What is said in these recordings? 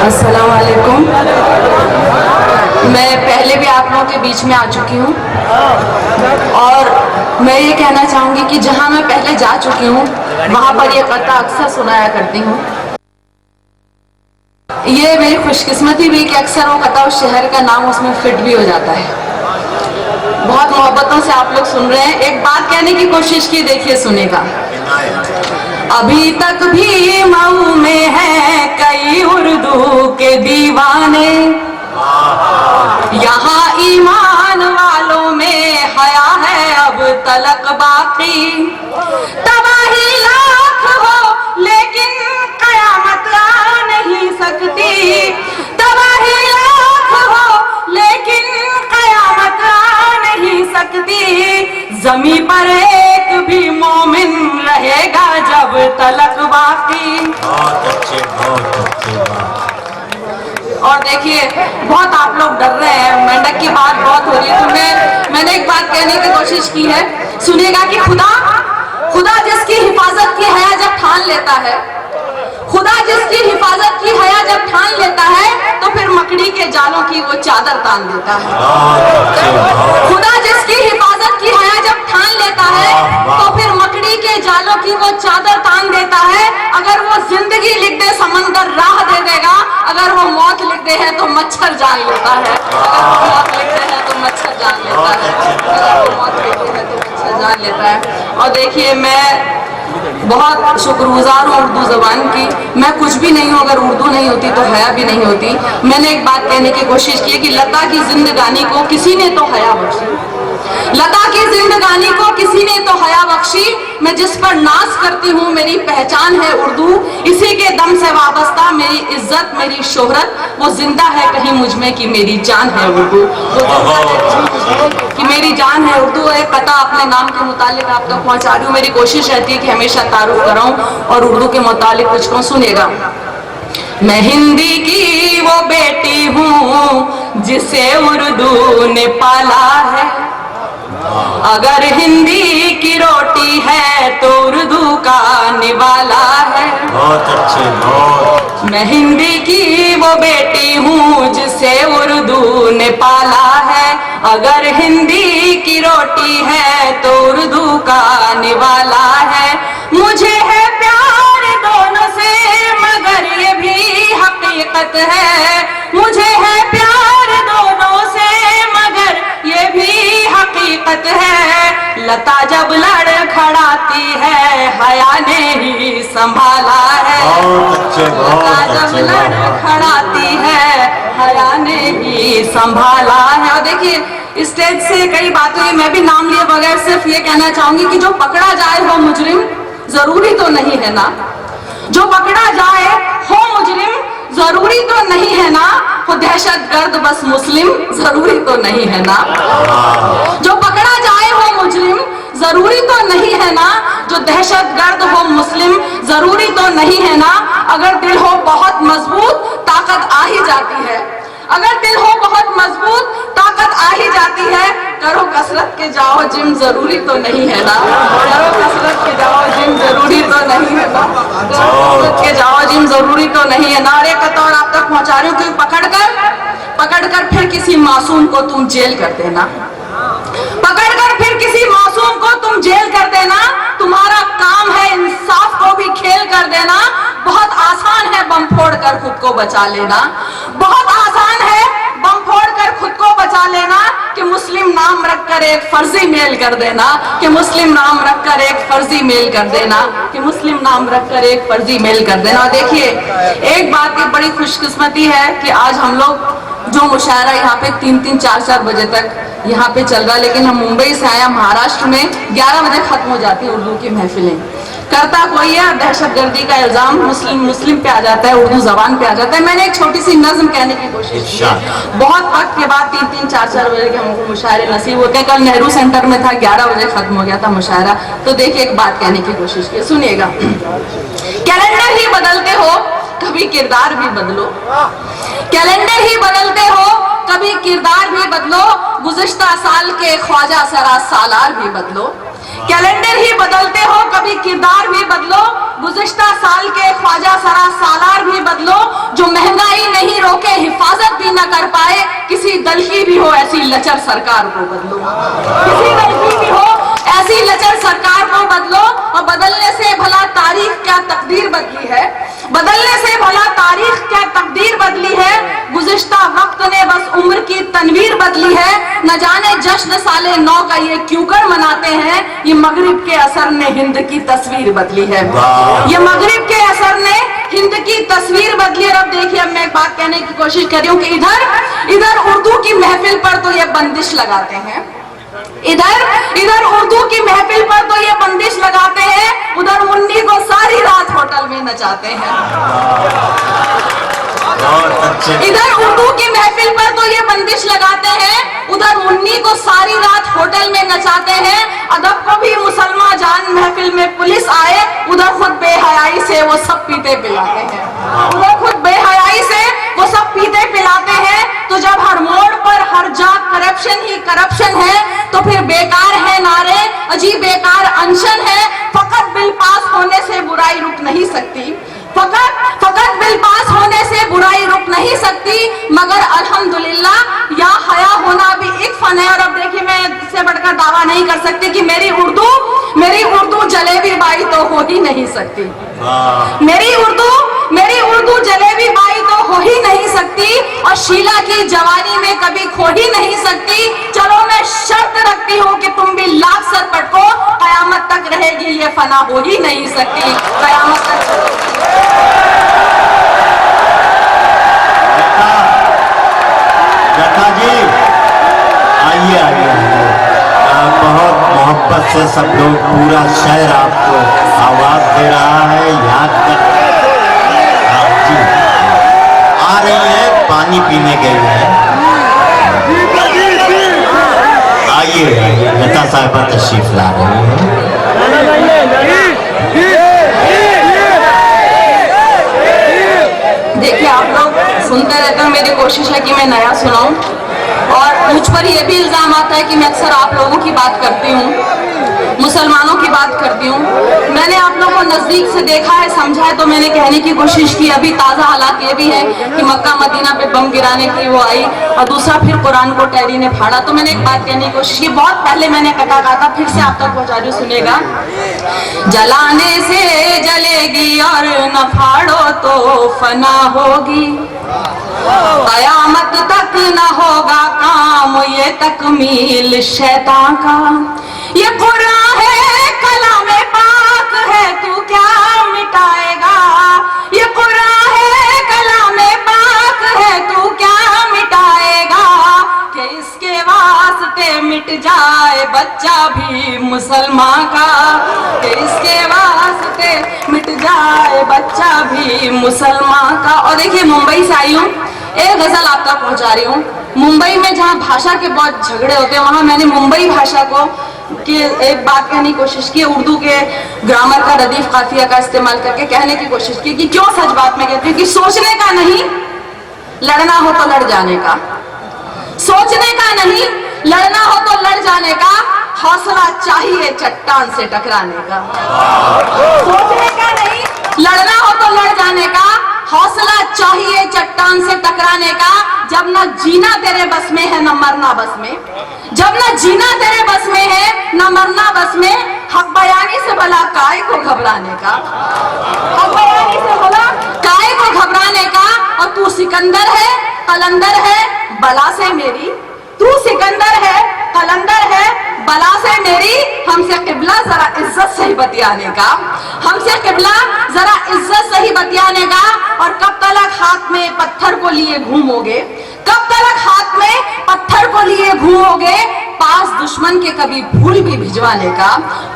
السلام علیکم. میں پہلے بھی آپ لوگوں کے بیچ میں آ چکی ہوں اور میں یہ کہنا چاہوں گی کہ جہاں میں پہلے جا چکی ہوں وہاں پر یہ قطعہ اکثر سنایا کرتی ہوں. یہ میری خوش قسمتی بھی کہ اکثر وہ قطعہ اس شہر کا نام اس میں فٹ بھی ہو جاتا ہے. بہت محبتوں سے آپ لوگ سن رہے ہیں. ایک بات کہنے کی کوشش کی, دیکھیے سنے گا. ابھی تک بھی مئو میں ہیں کئی اردو کے دیوانے, یہاں ایمان والوں میں حیا ہے اب تلک باقی. تباہی لاکھ ہو لیکن قیامت آ نہیں سکتی, تباہی لاکھ ہو لیکن قیامت آ نہیں سکتی. زمین پر ایک بھی مومن رہے گا جب تلک باقی. اور دیکھیے بہت آپ لوگ ڈر رہے ہیں, مینڈک کی بات بہت ہو رہی ہے, تو میں نے ایک بات کہنے کی کوشش کی ہے. سنیے گا کہ خدا جس کی حفاظت کی حیا جب ٹھان لیتا ہے, خدا جس کی حفاظت کی حیا جب ٹھان لیتا ہے تو پھر مکڑی کے جالوں کی وہ چادر تان دیتا ہے. خدا جس کی حفاظت کی حیا جب ٹھان لیتا ہے تو پھر مکڑی کے جالوں کی وہ چادر تان دیتا ہے. اگر وہ زندگی لکھ دے سمندر راہ دے دے گا, اگر وہ موت لکھ دے ہے تو مچھر جان لیتا ہے, اگر وہ موت لکھ دے ہے تو مچھر جان لیتا ہے, اگر وہ موت لکھ دے ہے تو مچھر جان لیتا ہے. اور دیکھیے میں بہت شکر گزار ہوں اردو زبان کی. میں کچھ بھی نہیں ہوں, اگر اردو نہیں ہوتی تو حیا بھی نہیں ہوتی. میں نے ایک بات کہنے کی کوشش کی کہ لتا کی زندگانی کو کسی نے تو حیا بخشی, لتا کی زندگانی کو کسی نے تو حیا بخشی. میں جس پر ناز کرتی ہوں میری پہچان ہے اردو, اسی کے دم سے وابستہ میری عزت میری شہرت وہ زندہ ہے کہیں مجھ میں کہ میری جان ہے اردو, وہ زندہ ہے کہ میری جان ہے اردو. ایک قطعہ اپنے نام کے متعلق آپ تک پہنچا رہی ہوں. میری کوشش رہتی ہے کہ ہمیشہ تعارف کراؤں اور اردو کے متعلق کچھ کہوں. سنیے گا. میں ہندی کی وہ بیٹی ہوں جسے اردو نے پالا ہے, اگر ہندی کی روٹی ہے تو اردو کا نوالا ہے. میں ہندی کی وہ بیٹی ہوں جسے اردو نے پالا ہے, اگر ہندی کی روٹی ہے تو اردو کا نوالا ہے. مجھے ہے پیار دونوں سے مگر یہ بھی حقیقت ہے, مجھے ہے پیار دونوں سے مگر یہ بھی حقیقت ہے. لتا جب لڑ کھڑاتی ہے حیا نے ہی سنبھالا ہے, لتا جب لڑ کھڑاتی ہے حیا نے ہی سنبھالا ہے. اور دیکھیے اسٹیج سے کئی باتیں ہوئی, میں بھی نام لیے بغیر صرف یہ کہنا چاہوں گی کہ جو پکڑا جائے وہ مجرم ضروری تو نہیں ہے نا, جو پکڑا جائے ہو مجرم ضروری تو نہیں ہے نا, وہ دہشت گرد بس مسلم ضروری تو نہیں ہے نا, جو پکڑا جائے ہو مجرم ضروری تو نہیں ہے نا, جو دہشت گرد ہو مسلم ضروری تو نہیں ہے نا. اگر دل ہو بہت مضبوط طاقت آ ہی جاتی ہے, اگر دل ہو بہت مضبوط طاقت آ ہی جاتی ہے. کرو کسرت کے جاؤ جم ضروری تو نہیں ہے نا, کرو کسرت کے جاؤ جم ضروری تو نہیں ہے نا, کرو کسرت کے جاؤ جم ضروری تو نہیں ہے نا. اور ایک قطعہ آپ تک پہنچا رہی ہوں کہ پکڑ کر پھر کسی معصوم کو تم جیل کر دینا, پکڑ کر پھر کسی معصوم کو تم جیل کر دینا. تمہارا کام ہے انصاف کو بھی کھیل کر دینا. بہت آسان ہے بم پھوڑ کر خود کو بچا لینا, بہت آسان ہے بم پھوڑ کر خود کو بچا لینا. کہ مسلم نام رکھ کر ایک فرضی میل کر دینا, کہ مسلم نام رکھ کر ایک فرضی میل کر دینا, کہ مسلم نام رکھ کر ایک فرضی میل کر دینا. دیکھیے ایک بات کی بڑی خوش قسمتی ہے کہ آج ہم لوگ جو مشاعرہ یہاں پہ 3-3, 4-4 بجے تک یہاں پہ چل رہا ہے, لیکن ہم ممبئی سے آئے, مہاراشٹر میں 11 بجے ختم ہو جاتی ہے اردو کی محفلیں. کرتا کوئی ہے, دہشت گردی کا الزام مسلم پہ آ جاتا ہے, اردو زبان پہ آ جاتا ہے. میں نے ایک چھوٹی سی نظم کہنے کی کوشش کی. بہت وقت کے بعد 3-3, 4-4 بجے کے ہم کو مشاعرے نصیب ہوتے ہیں. کل نہرو سینٹر میں تھا, 11 بجے ختم ہو گیا تھا مشاعرہ. تو دیکھیے ایک بات کہنے کی کوشش کی, سنیے گا. کیلنڈر ہی بدلتے ہو کبھی کردار بھی بدلو, کیلنڈر ہی بدلتے ہو کبھی کردار بھی بدلو, گزشتہ سال کے خواجہ سرا سالار بھی بدلو. کیلنڈر ہی بدلتے ہو کبھی کردار بھی بدلو, گزشتہ سال کے خواجہ سرا سالار हिफाजत भी न कर पाए, किसी दल की भी हो ऐसी लचर सरकार को बदलो, किसी दल की भी हो ऐसी लचर सरकार को बदलो। और बदलने से भला तारीख क्या तकदीर बदली है, बदलने से भला तारीख क्या तकदीर बदली है, गुज़िश्ता वक्त ने बस उम्र की तनवीर बदली है। न जाने जश्न साले 9 का ये क्यों कर मनाते हैं, ये मगरिब के असर ने हिंद की तस्वीर बदली है, ये मगरिब के असर ने हिंद की तस्वीर बदली है। अब देखिए, अब मैं एक बात कहने की कोशिश कर रही हूँ कि इधर उर्दू की महफिल पर तो ये बंदिश लगाते हैं, इधर उर्दू की महफिल पर तो ये बंदिश लगाते हैं, उधर मुन्नी को सारी रात होटल में नचाते हैं। इधर उर्दू की महफिल पर तो ये बंदिश लगाते हैं, उधर मुन्नी को सारी रात होटल में नचाते हैं। अदब को भी मुसलमान जान महफिल में पुलिस आए, उधर खुद बेहयाई से वो सब पीते पिलाते हैं, उधर खुद बेहयाई से वो सब पीते पिलाते हैं। तो जब हर मोड़ पर हर जाग करप्शन ही करप्शन है, तो फिर बेकार है नारे, अजीब बेकार अनशन है। फकत बिल पास होने से बुराई रुक नहीं सकती, फकत बिल पास होने से बुराई रुक नहीं सकती, मगर अल्हम्दुलिल्लाह या हया होना भी एक फन है। और अब देखिए, मैं इससे बढ़कर दावा नहीं कर सकती कि मेरी उर्दू जलेबी बाई तो हो ही नहीं सकती, मेरी उर्दू जलेबी बाई तो हो ही नहीं सकती, और शीला की जवानी में कभी खो ही नहीं सकती। चलो मैं शर्त रखती हूँ कि तुम भी लाख सर पटको, कयामत तक रहेगी ये फना हो ही नहीं सकती, कयामत तक। जट्टा जी आइए, बहुत मोहब्बत से सब लोग, पूरा शहर आपको आवाज दे रहा है, याद कर जी आ रही है, पानी पीने गई है। आइए, लता साहिबा तशरीफ ला रही है। देखिए, आप लोग सुनते रहते हो, मेरी कोशिश है कि मैं नया सुनाऊं, और मुझ पर यह भी इल्जाम आता है कि मैं अक्सर आप लोगों की बात करती हूँ, मुसलमानों की बात करती हूँ। मैंने आप लोगों को नजदीक से देखा है, समझा है, तो मैंने कहने की कोशिश की। अभी ताज़ा हालात ये भी है कि मक्का मदीना पे बम गिराने की वो आई, और दूसरा फिर कुरान को टैरी ने फाड़ा। तो मैंने एक बात कहने की कोशिश की, बहुत पहले मैंने कहा था, फिर से आप तक पहुँचा रही हूँ, सुनेगा। जलाने से जलेगी और न फाड़ो तो फना होगी, कयामत तक न होगा काम ये तकमील शैतान का। ये कुरान है कलामे पाक है, तू क्या मिटाएगा, ये कुरान है कलामे पाक है, तू क्या मिटाएगा, कि इसके वास्ते मिट जाए बच्चा भी मुसलमान का, कि इसके वास्ते मिट जाए बच्चा भी मुसलमान का। और देखिए, मुंबई से आई हूँ, एक गजल आप तक पहुंचा रही हूँ। मुंबई में जहाँ भाषा के बहुत झगड़े होते हैं, वहाँ मैंने मुंबई भाषा को कि एक बात कहने की कोशिश की, उर्दू के ग्रामर का रदीफ काफिया का इस्तेमाल करके कहने की कोशिश की कि क्यों सच बात में कहती हूँ कि सोचने का नहीं, लड़ना हो तो लड़ जाने का, सोचने का नहीं, लड़ना हो तो लड़ जाने का, हौसला चाहिए चट्टान से टकराने का। सोचने का नहीं, लड़ना हो तो लड़ जाने का, हौसला चाहिए चट्टान से टकराने का। जब न जीना तेरे बस में है न मरना बस में, जब न जीना तेरे बस में है न मरना बस में, हक बयानी से भला काय को घबराने का, हक बयानी से भला काय को घबराने का। और तू सिकंदर है कलंदर है बला से मेरी, तू सिकंदर है कलंदर है बला से मेरी, हमसे किबला जरा इज्जत से ही बतियाने का, हमसे किबला जरा इज्जत से ही बतियाने का। और कब तलक हाथ में पत्थर को लिए घूमोगे, कब तलक हाथ में पत्थर को लिए घूमोगे, पास दुश्मन के कभी फूल भी भिजवाने का,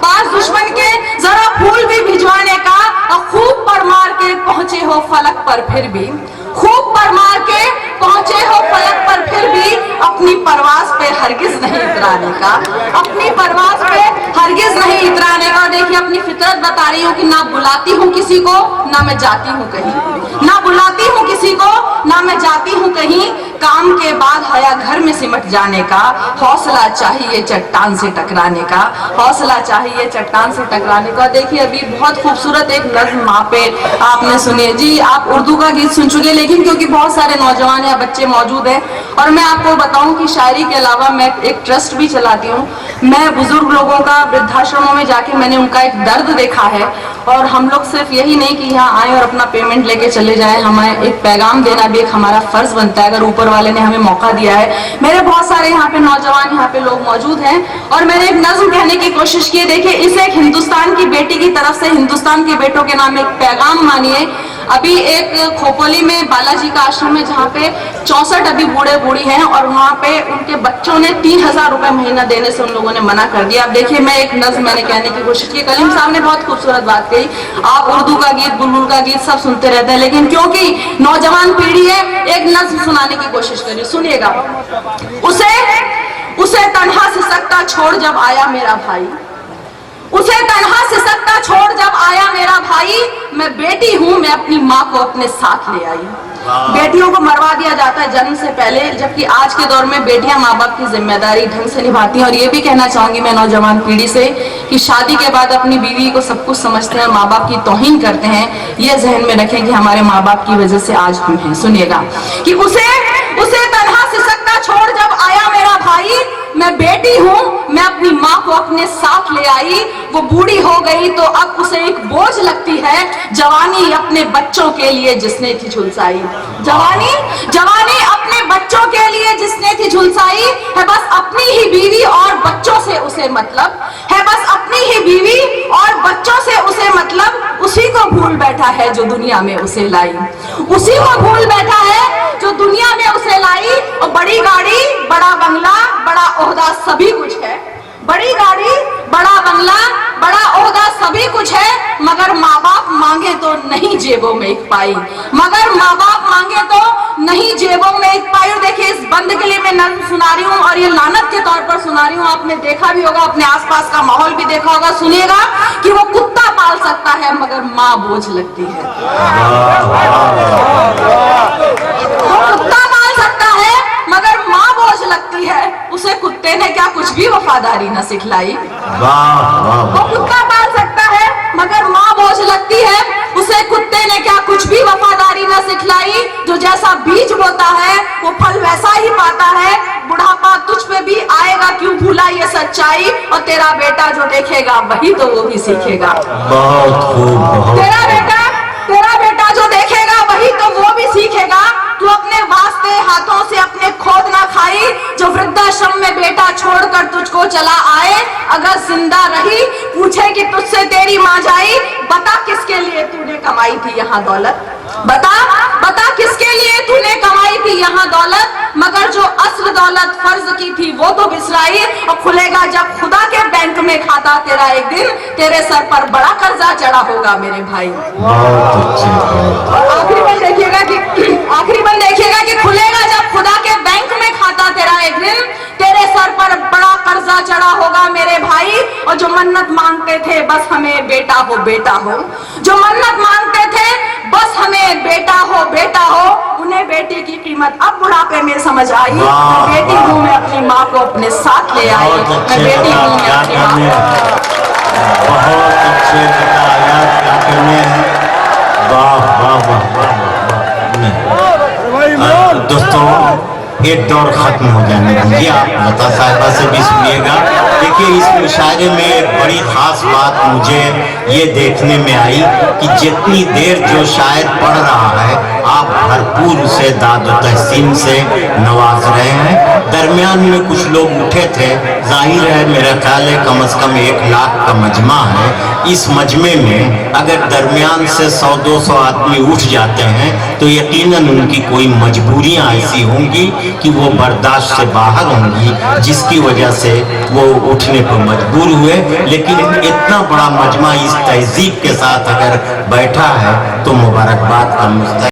पास दुश्मन के जरा फूल भी भिजवाने का। और खूब पर मार के पहुंचे हो फलक पर फिर भी, खूब पर मार के पहुंचे हो फलक पर फिर भी, अपनी परवास पे हरगिज नहीं उतराने का, अपनी परवास पे हरगिज नहीं इतराने का। देखिए अपनी फितरत बता रही हूँ कि ना बुलाती हूँ किसी को, ना मैं जाती हूँ कहीं, ना बुलाती हूँ किसी को, ना मैं जाती हूँ कहीं। काम के बाद हया घर में सिमट जाने का, हौसला चाहिए चट्टान से टकराने का, हौसला चाहिए चट्टान से टकराने का। देखिए अभी बहुत खूबसूरत एक नज्म वहाँ पे आपने सुनी जी। आप उर्दू का गीत सुन चुके, लेकिन क्योंकि बहुत सारे नौजवान या बच्चे मौजूद हैं, और मैं आपको बताऊं कि शायरी के अलावा मैं एक ट्रस्ट भी चलाती हूँ। मैं बुजुर्ग लोगों का वृद्धाश्रमों में जाके मैंने उनका एक दर्द देखा है, और हम लोग सिर्फ यही नहीं कि यहाँ आए और अपना पेमेंट लेके चले जाएं, हमें एक पैगाम देना भी एक हमारा फर्ज बनता है, अगर ऊपर वाले ने हमें मौका दिया है। मेरे बहुत सारे यहाँ पे नौजवान यहाँ पे लोग मौजूद हैं, और मैंने एक नज्म कहने की कोशिश की। देखिए इसे एक हिंदुस्तान की बेटी की तरफ से हिंदुस्तान के बेटों के नाम एक पैगाम मानिए। अभी एक खोपोली में बालाजी का आश्रम है, जहाँ पे 64 अभी बूढ़े बूढ़ी हैं, और वहाँ पे उनके बच्चों ने 3000 रुपए महीना देने से उन लोगों ने मना कर दिया। अब देखिए मैं एक नज्म मैंने कहने की कोशिश की। कलीम साहब ने बहुत खूबसूरत बात कही, आप उर्दू का गीत, बुलबुल का गीत सब सुनते रहते हैं, लेकिन क्योंकि नौजवान पीढ़ी है, एक नज्म सुनाने की कोशिश करिए, सुनिएगा। उसे तन्हा सिसकता छोड़ जब आया मेरा भाई, उसे तन्हा सिसकता छोड़ जब आया मेरा भाई, मैं बेटी हूँ, मैं अपनी माँ को अपने साथ ले आई। बेटियों को मरवा दिया जाता है जन्म से पहले, जबकि आज के दौर में बेटियां माँ बाप की जिम्मेदारी ढंग से निभाती हैं। और ये भी कहना चाहूंगी मैं नौजवान पीढ़ी से कि शादी के बाद अपनी बीवी को सब कुछ समझते हैं, माँ बाप की तौहीन करते हैं। ये जहन में रखें कि हमारे माँ बाप की वजह से आज हम हैं। सुनिएगा कि उसे तन्हा सिसकता छोड़ जब आया मेरा भाई, मैं बेटी हूँ, मैं अपनी माँ को अपने साथ ले आई। वो बूढ़ी हो गई तो अब उसे एक बोझ लगती है, जवानी अपने बच्चों के लिए जिसने थी झुलसाई। जवानी अपने बच्चों के लिए जिसने थी झुलसाई, है बस अपनी ही बीवी और बच्चों से उसे मतलब, है बस अपनी ही बीवी और बच्चों से उसे मतलब। उसी को भूल बैठा है जो दुनिया में उसे लाई, उसी को भूल बैठा है जो दुनिया में उसे लाई। और बड़ी गाड़ी, बड़ा बंगला, बड़ा ओहदा सभी कुछ है, बड़ी गाड़ी, बड़ा बंगला, बड़ा ओहदा सभी कुछ है, मगर माँ बाप मांगे तो नहीं जेबों में एक पाई, मगर माँ बाप मांगे तो नहीं जेबों में एक पाई। और देखिए इस बंद के लिए मैं नज्म सुना रही हूँ, और ये लानत के तौर पर सुना रही हूँ। आपने देखा भी होगा, अपने आसपास का माहौल भी देखा होगा। सुनिएगा कि वो कुत्ता पाल सकता है मगर माँ बोझ लगती है। वो कुत्ता पाल सकता है मगर माँ बोझ लगती है। उसे कुत्ते ने क्या कुछ भी वफादारी न सिखलाई। वो कुत्ता पाल सकता है मगर माँ बोझ लगती है। उसे कुत्ते ने क्या कुछ भी वफादारी न सिखलाई। जो जैसा बीज बोता है वो फल वैसा ही पाता है। बुढ़ापा तुझ पे भी आएगा क्यों भूला ये सच्चाई। और तेरा बेटा जो देखेगा वही तो वो भी सीखेगा। तेरा बेटा जो देखेगा वही तो वो भी सीखेगा। तू अपने वास्ते हाथों से अपने खोद ना खाई। जो वृद्धाश्रम में बेटा छोड़कर तुझको चला आए, अगर जिंदा रही पूछे कि तुझसे तेरी माँ जाई। बता किसके लिए तूने कमाई थी यहाँ दौलत, बता किसके लिए तूने कमाई थी यहाँ दौलत। मगर जो असल दौलत फर्ज की थी वो तो बिसराई। और खुलेगा जब खुदा के बैंक में खाता तेरा एक दिन, तेरे सर पर बड़ा कर्जा चढ़ा होगा मेरे भाई। आखिरी में देखिएगा कि खुलेगा जब खुदा के बैंक में खाता तेरा एक दिन, तेरे सर पर बड़ा कर्जा चढ़ा होगा मेरे भाई। और जो मन्नत मांगते थे बस हमें बेटा हो बेटा हो, जो मन्नत मांगते थे बस हमें बेटा हो, उन्हें बेटी की कीमत अब बुढ़ापे में समझ आई। मैं बेटी हूँ, मैं अपनी माँ को अपने साथ ले आई। मैं बेटी हूँ, मैं अपनी माँ को। बहुत अच्छे बताया क्या करने हैं। वाह वाह वाह वाह वाह। दोस्तों एक दौर खत्म हो जाने दीजिए, आप लता साहिबा से भी सुनिएगा। देखिए इस मुशायरे में एक बड़ी खास बात मुझे ये देखने में आई कि जितनी देर जो शायर पढ़ रहा है आप भरपूर उसे दाद व तहसीन से नवाज रहे हैं। दरमियान में कुछ लोग उठे थे, जाहिर है मेरा ख्याल है कम से कम 1 लाख का मजमा है। इस मजमे में अगर दरमियान से 100-200 आदमी उठ जाते हैं तो यकीनन उनकी कोई मजबूरियां ऐसी होंगी कि वो बर्दाश्त से बाहर होंगी, जिसकी वजह से वो उठने को मजबूर हुए। लेकिन इतना बड़ा मजमा इस तहजीब के साथ अगर बैठा है तो मुबारकबाद का मुस्तहिक